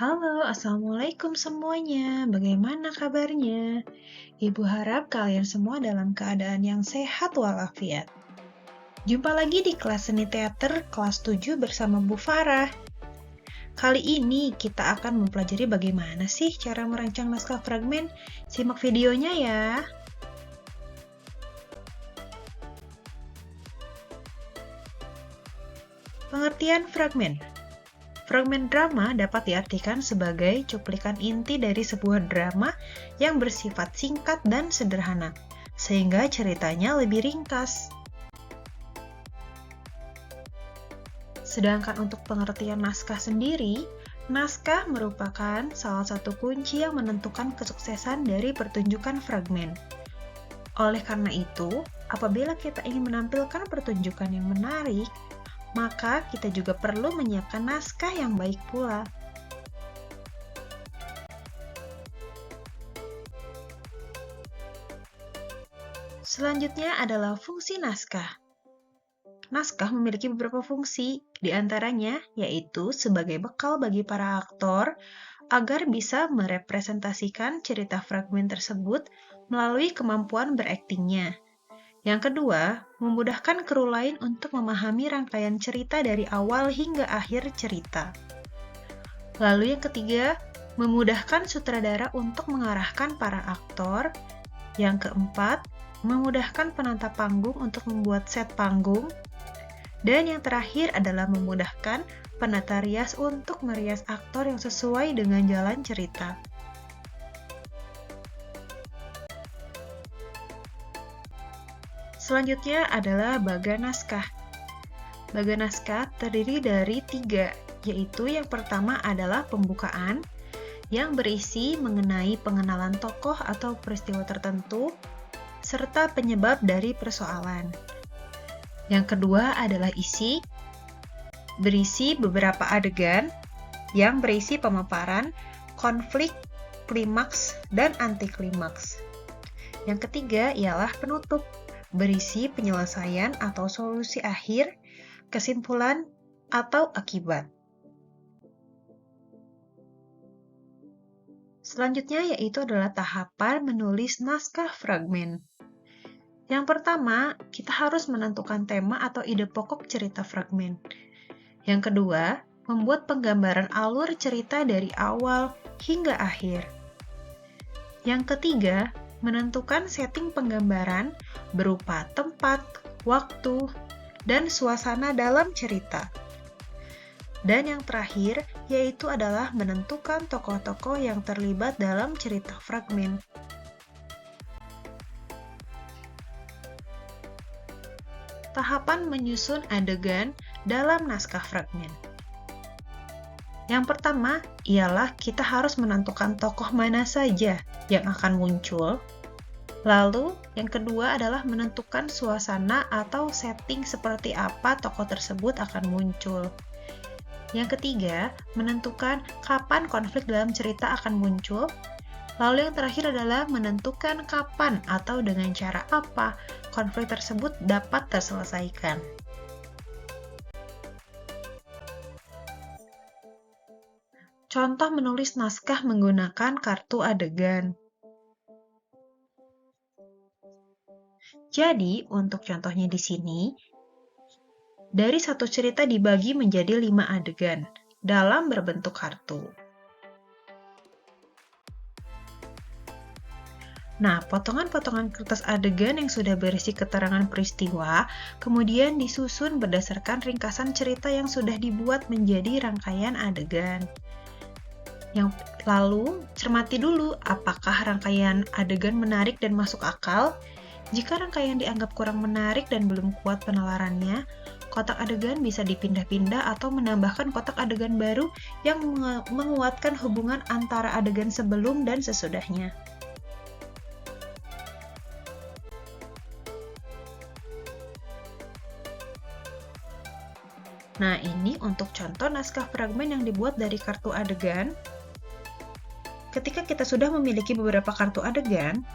Halo, Assalamualaikum semuanya. Bagaimana kabarnya? Ibu harap kalian semua dalam keadaan yang sehat walafiat. Jumpa lagi di kelas seni teater kelas 7 bersama Bu Farah. Kali ini kita akan mempelajari bagaimana sih cara merancang naskah fragmen. Simak videonya ya. Pengertian fragmen. Fragmen drama dapat diartikan sebagai cuplikan inti dari sebuah drama yang bersifat singkat dan sederhana, sehingga ceritanya lebih ringkas. Sedangkan untuk pengertian naskah sendiri, naskah merupakan salah satu kunci yang menentukan kesuksesan dari pertunjukan fragmen. Oleh karena itu, apabila kita ingin menampilkan pertunjukan yang menarik, maka kita juga perlu menyiapkan naskah yang baik pula. Selanjutnya adalah fungsi naskah. Naskah memiliki beberapa fungsi, di antaranya yaitu sebagai bekal bagi para aktor agar bisa merepresentasikan cerita fragmen tersebut melalui kemampuan beraktingnya. Yang kedua, memudahkan kru lain untuk memahami rangkaian cerita dari awal hingga akhir cerita. Lalu yang ketiga, memudahkan sutradara untuk mengarahkan para aktor. Yang keempat, memudahkan penata panggung untuk membuat set panggung. Dan yang terakhir adalah memudahkan penata rias untuk merias aktor yang sesuai dengan jalan cerita. Selanjutnya adalah baga naskah. Baga naskah terdiri dari 3, yaitu yang pertama adalah pembukaan, yang berisi mengenai pengenalan tokoh atau peristiwa tertentu, serta penyebab dari persoalan. Yang kedua adalah isi, berisi beberapa adegan, yang berisi pemaparan, konflik, klimaks, dan antiklimaks. Yang ketiga ialah penutup, berisi penyelesaian atau solusi akhir, kesimpulan, atau akibat. Selanjutnya yaitu adalah tahapan menulis naskah fragmen. Yang pertama, kita harus menentukan tema atau ide pokok cerita fragmen. Yang kedua, membuat penggambaran alur cerita dari awal hingga akhir. Yang ketiga, menentukan setting penggambaran berupa tempat, waktu, dan suasana dalam cerita. Dan yang terakhir, yaitu adalah menentukan tokoh-tokoh yang terlibat dalam cerita fragmen. Tahapan menyusun adegan dalam naskah fragmen. Yang pertama, ialah kita harus menentukan tokoh mana saja yang akan muncul. Lalu, yang kedua adalah menentukan suasana atau setting seperti apa tokoh tersebut akan muncul. Yang ketiga, menentukan kapan konflik dalam cerita akan muncul. Lalu yang terakhir adalah menentukan kapan atau dengan cara apa konflik tersebut dapat terselesaikan. Contoh menulis naskah menggunakan kartu adegan. Jadi, untuk contohnya di sini, dari satu cerita dibagi menjadi 5 adegan dalam berbentuk kartu. Nah, potongan-potongan kertas adegan yang sudah berisi keterangan peristiwa, kemudian disusun berdasarkan ringkasan cerita yang sudah dibuat menjadi rangkaian adegan. Lalu, cermati dulu apakah rangkaian adegan menarik dan masuk akal. Jika rangkaian dianggap kurang menarik dan belum kuat penalarannya, kotak adegan bisa dipindah-pindah atau menambahkan kotak adegan baru yang menguatkan hubungan antara adegan sebelum dan sesudahnya. Nah, ini untuk contoh naskah fragmen yang dibuat dari kartu adegan. Ketika kita sudah memiliki beberapa kartu adegan,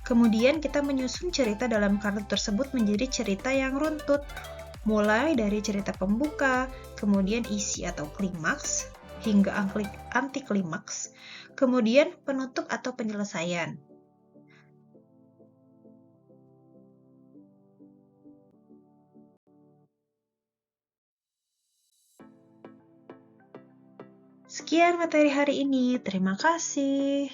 kemudian kita menyusun cerita dalam kartu tersebut menjadi cerita yang runtut, mulai dari cerita pembuka, kemudian isi atau klimaks, hingga anti klimaks, kemudian penutup atau penyelesaian. Sekian materi hari ini, terima kasih.